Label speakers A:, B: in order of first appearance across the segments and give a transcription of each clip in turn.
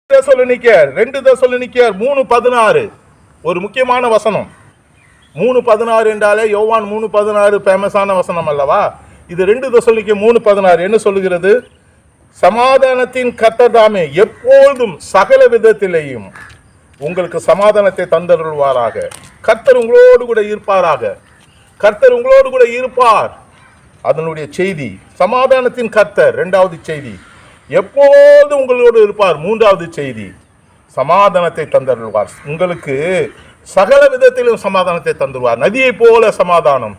A: தெசலோனிக்கேயர் 3:16 ஒரு முக்கியமான வசனம். 3:16 என்றாலே யோவான் 3:16 ஃபேமஸான வசனம் அல்லவா? இது 2 தெசலோனிக்கேயர் 3:16 என்ன சொல்லுகிறது? சமாதானத்தின் கர்த்தர் தாமே எப்பொழுதும் சகல விதத்திலேயும் உங்களுக்கு சமாதானத்தை தந்தருள்வாராக. கர்த்தர் உங்களோடு கூட இருப்பாராக. கர்த்தர் உங்களோடு கூட இருப்பார். அதனுடைய செய்தி சமாதானத்தின் கர்த்தர். 2வது செய்தி எப்போது உங்களோடு இருப்பார். 3வது செய்தி சமாதானத்தை தந்தருள்வார். உங்களுக்கு சகல விதத்திலும் சமாதானத்தை தந்துருவார். நதியை போல சமாதானம்,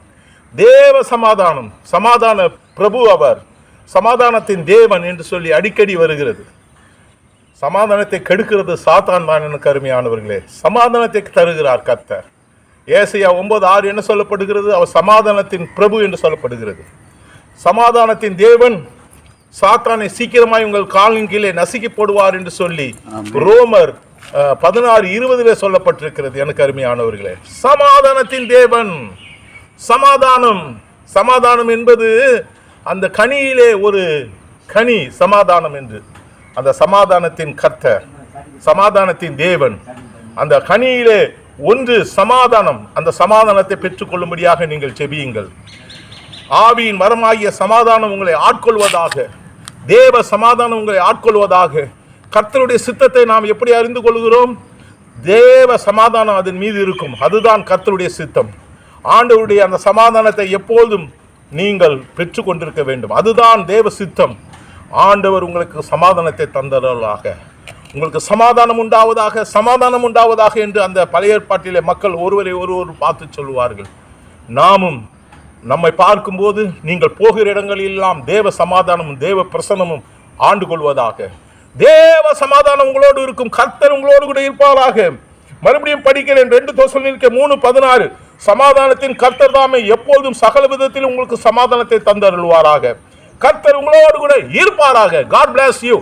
A: தேவ சமாதானம், சமாதான பிரபு அவர், சமாதானத்தின் தேவன் என்று சொல்லி அடிக்கடி வருகிறது. சமாதானத்தை கெடுக்கிறது சாத்தான் தான். எனக்கு அருமையானவர்களே, சமாதானத்தை தருகிறார் கர்த்தர். ஏசாயா 9:6 என்ன சொல்லப்படுகிறது? அவர் சமாதானத்தின் பிரபு என்று சொல்லப்படுகிறது. சமாதானத்தின் தேவன் சாத்தானை சீக்கிரமாய் உங்கள் காலின் கீழே நசுக்கி போடுவார் என்று சொல்லி ரோமர் 16:20 சொல்லப்பட்டிருக்கிறது. எனக்கு அருமையானவர்களே, சமாதானத்தின் தேவன். சமாதானம், சமாதானம் என்பது அந்த கனியிலே ஒரு கனி சமாதானம் என்று. அந்த சமாதானத்தின் கர்த்தர், சமாதானத்தின் தேவன், அந்த கனியிலே ஒன்று சமாதானம். அந்த சமாதானத்தை பெற்றுக்கொள்ளும்படியாக நீங்கள் செபியுங்கள். ஆவியின் வரமாகிய சமாதானம் உங்களை ஆட்கொள்வதாக. தேவ சமாதானம் உங்களை ஆட்கொள்வதாக. கர்த்தருடைய சித்தத்தை நாம் எப்படி அறிந்து கொள்கிறோம்? தேவ சமாதானம் அதன் மீது இருக்கும். அதுதான் கர்த்தருடைய சித்தம். ஆண்டவருடைய அந்த சமாதானத்தை எப்போதும் நீங்கள் பெற்று கொண்டிருக்க வேண்டும். அதுதான் தேவ சித்தம். ஆண்டவர் உங்களுக்கு சமாதானத்தை தந்தவர்களாக, உங்களுக்கு சமாதானம் உண்டாவதாக, சமாதானம் உண்டாவதாக என்று அந்த பழைய ஏற்பாட்டிலே மக்கள் ஒருவரை ஒருவர் பார்த்து சொல்லுவார்கள். நாமும் நம்மை பார்க்கும்போது நீங்கள் போகிற இடங்களெல்லாம் தேவ சமாதானமும் தேவ பிரசன்னமும் ஆண்டு கொள்வதாக. தேவ சமாதானம் உங்களோடு இருக்கும். கர்த்தர் உங்களோடு கூட இருப்பாராக. மறுபடியும் படிக்கிறேன். 2 தெசலோனிக்கேயர் 3:16 சமாதானத்தின் கர்த்தர் தாமே எப்பொழுதும் சகல விதத்தில் உங்களுக்கு சமாதானத்தை தந்தருள்வாராக. கர்த்தர் உங்களோடு கூட இருப்பாராக. God bless you.